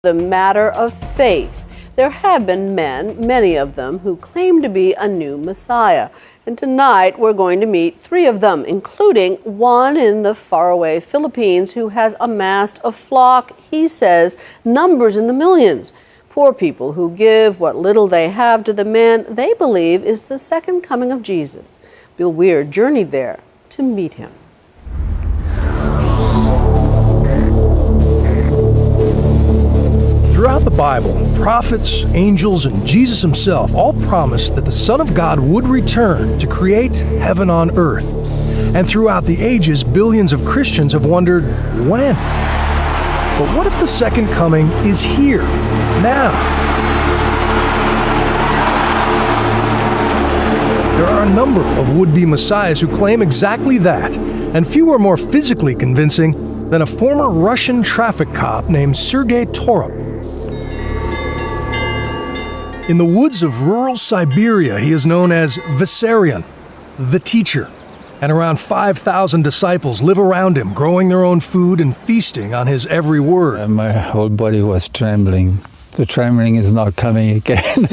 The matter of faith. There have been men, many of them, who claim to be a new Messiah. And tonight we're going to meet three of them, including one in the faraway Philippines who has amassed a flock, he says, numbers in the millions. Poor people who give what little they have to the man they believe is the second coming of Jesus. Bill Weir journeyed there to meet him. Throughout the Bible, prophets, angels, and Jesus himself all promised that the Son of God would return to create heaven on earth. And throughout the ages, billions of Christians have wondered, when? But what if the second coming is here, now? There are a number of would-be messiahs who claim exactly that, and few are more physically convincing than a former Russian traffic cop named Sergei Torop. In the woods of rural Siberia, he is known as Vissarion, the teacher, and around 5,000 disciples live around him, growing their own food and feasting on his every word. My whole body was trembling. The trembling is not coming again.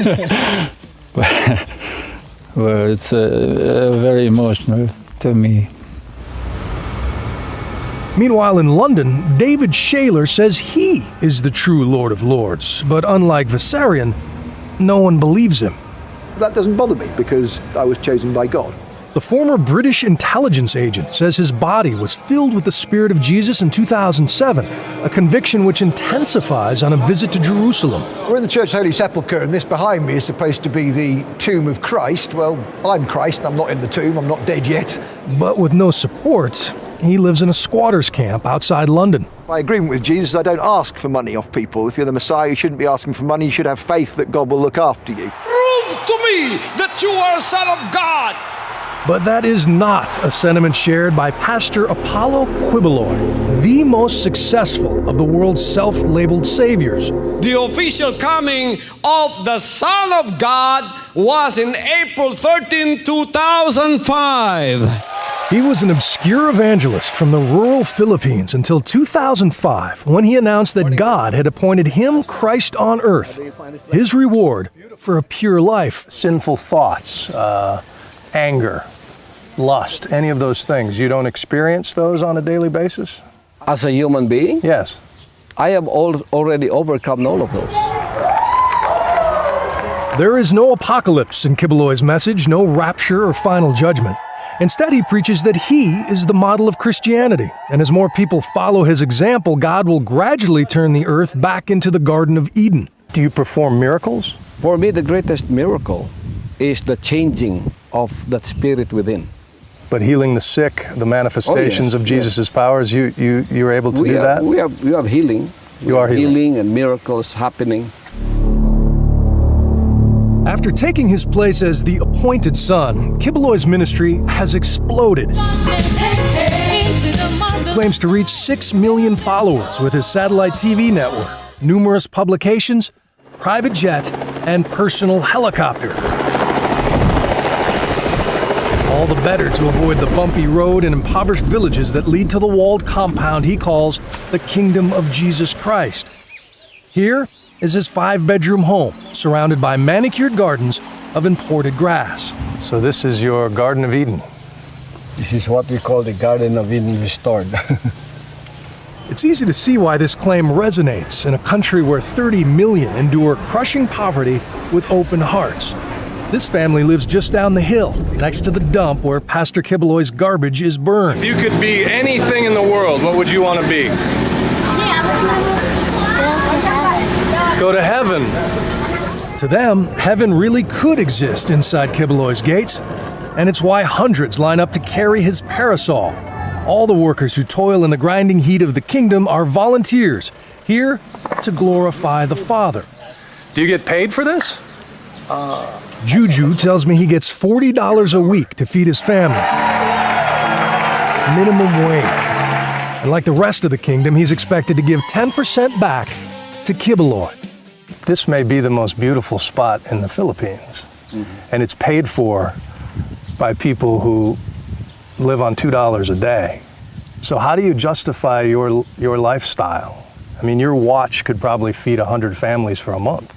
Well, it's very emotional to me. Meanwhile, in London, David Shaler says he is the true Lord of Lords, but unlike Vissarion, no one believes him. That doesn't bother me because I was chosen by God. The former British intelligence agent says his body was filled with the Spirit of Jesus in 2007, a conviction which intensifies on a visit to Jerusalem. We're in the Church Holy Sepulchre, and this behind me is supposed to be the tomb of Christ. Well, I'm Christ, and I'm not in the tomb, I'm not dead yet. But with no support, he lives in a squatter's camp outside London. My agreement with Jesus, I don't ask for money off people. If you're the Messiah, you shouldn't be asking for money. You should have faith that God will look after you. Prove to me that you are a son of God. But that is not a sentiment shared by Pastor Apollo Quiboloy, the most successful of the world's self-labeled saviors. The official coming of the Son of God was in April 13, 2005. He was an obscure evangelist from the rural Philippines until 2005, when he announced that God had appointed him Christ on earth, his reward for a pure life. Sinful thoughts, anger, lust, any of those things, you don't experience those on a daily basis? As a human being? Yes. I have already overcome all of those. There is no apocalypse in Quiboloy's message, no rapture or final judgment. Instead, he preaches that he is the model of Christianity, and as more people follow his example, God will gradually turn the earth back into the Garden of Eden. Do you perform miracles? For me, the greatest miracle is the changing of that spirit within. But healing the sick, the manifestations of Jesus' powers, you're able to do that? We have healing. You are healing and miracles happening. After taking his place as the appointed son, Quiboloy's ministry has exploded. He claims to reach 6 million followers with his satellite TV network, numerous publications, private jet, and personal helicopter. All the better to avoid the bumpy road and impoverished villages that lead to the walled compound he calls the Kingdom of Jesus Christ. Here is his 5-bedroom home, surrounded by manicured gardens of imported grass. So this is your Garden of Eden? This is what we call the Garden of Eden restored. It's easy to see why this claim resonates in a country where 30 million endure crushing poverty with open hearts. This family lives just down the hill, next to the dump where Pastor Quiboloy's garbage is burned. If you could be anything in the world, what would you want to be? Go to heaven. To them, heaven really could exist inside Quiboloy's gates, and it's why hundreds line up to carry his parasol. All the workers who toil in the grinding heat of the kingdom are volunteers, here to glorify the Father. Do you get paid for this? Juju tells me he gets $40 a week to feed his family. Minimum wage. And like the rest of the kingdom, he's expected to give 10% back to Quiboloy. This may be the most beautiful spot in the Philippines, and it's paid for by people who live on $2 a day. So how do you justify your lifestyle I mean, your watch could probably feed 100 families for a month.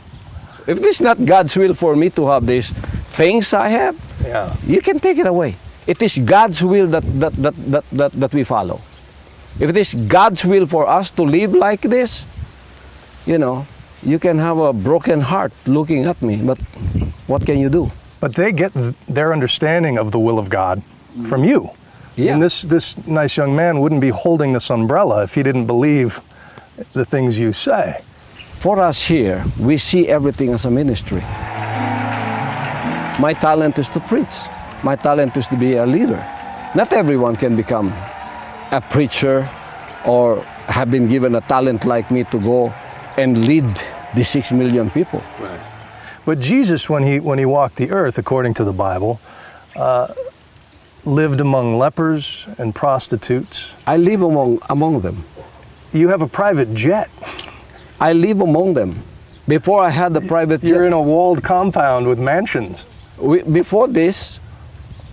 If it's not God's will for me to have these things I have, Yeah. you can take it away. It is God's will that we follow. If it is God's will for us to live like this, you know, you can have a broken heart looking at me, but what can you do? But they get their understanding of the will of God from you. Yeah. And this nice young man wouldn't be holding this umbrella if he didn't believe the things you say. For us here, we see everything as a ministry. My talent is to preach. My talent is to be a leader. Not everyone can become a preacher or have been given a talent like me to go and lead the 6 million people. Right. But Jesus, when he walked the earth, according to the Bible, lived among lepers and prostitutes. I live among them. You have a private jet. I live among them. Before I had the private jet, You're in a walled compound with mansions. before this,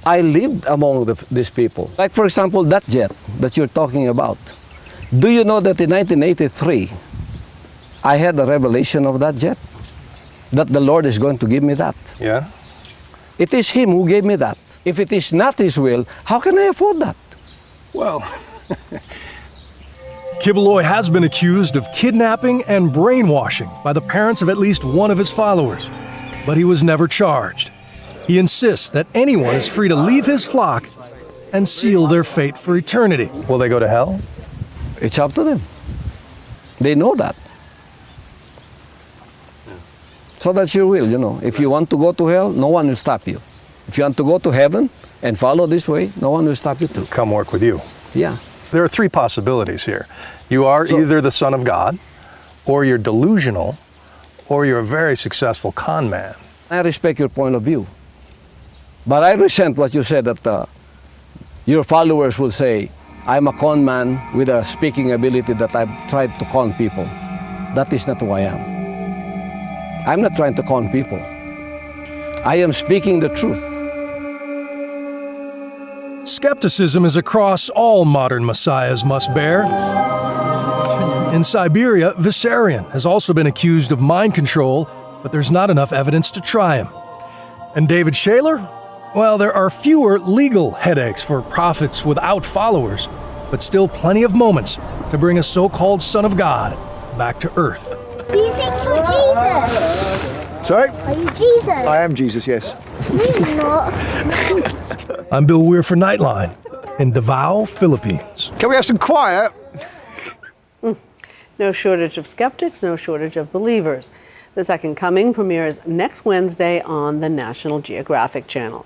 I lived among these people. Like, for example, that jet that you're talking about. Do you know that in 1983, I had a revelation of that jet? That the Lord is going to give me that. Yeah? It is Him who gave me that. If it is not His will, how can I afford that? Well, Kibeloy has been accused of kidnapping and brainwashing by the parents of at least one of his followers, but he was never charged. He insists that anyone is free to leave his flock and seal their fate for eternity. Will they go to hell? It's up to them. They know that. So that's your will, you know. If you want to go to hell, no one will stop you. If you want to go to heaven and follow this way, no one will stop you too. Come work with you. Yeah. There are three possibilities here. You are either the Son of God, or you're delusional, or you're a very successful con man. I respect your point of view. But I resent what you said that your followers will say, I'm a con man with a speaking ability that I've tried to con people. That is not who I am. I'm not trying to con people. I am speaking the truth. Skepticism is a cross all modern messiahs must bear. In Siberia, Vissarion has also been accused of mind control, but there's not enough evidence to try him. And David Shaler? Well, there are fewer legal headaches for prophets without followers, but still plenty of moments to bring a so-called Son of God back to earth. Do you think you're Jesus? Sorry? Are you Jesus? I am Jesus, yes. No, you're not. I'm Bill Weir for Nightline in Davao, Philippines. Can we have some quiet? No shortage of skeptics, no shortage of believers. The Second Coming premieres next Wednesday on the National Geographic Channel.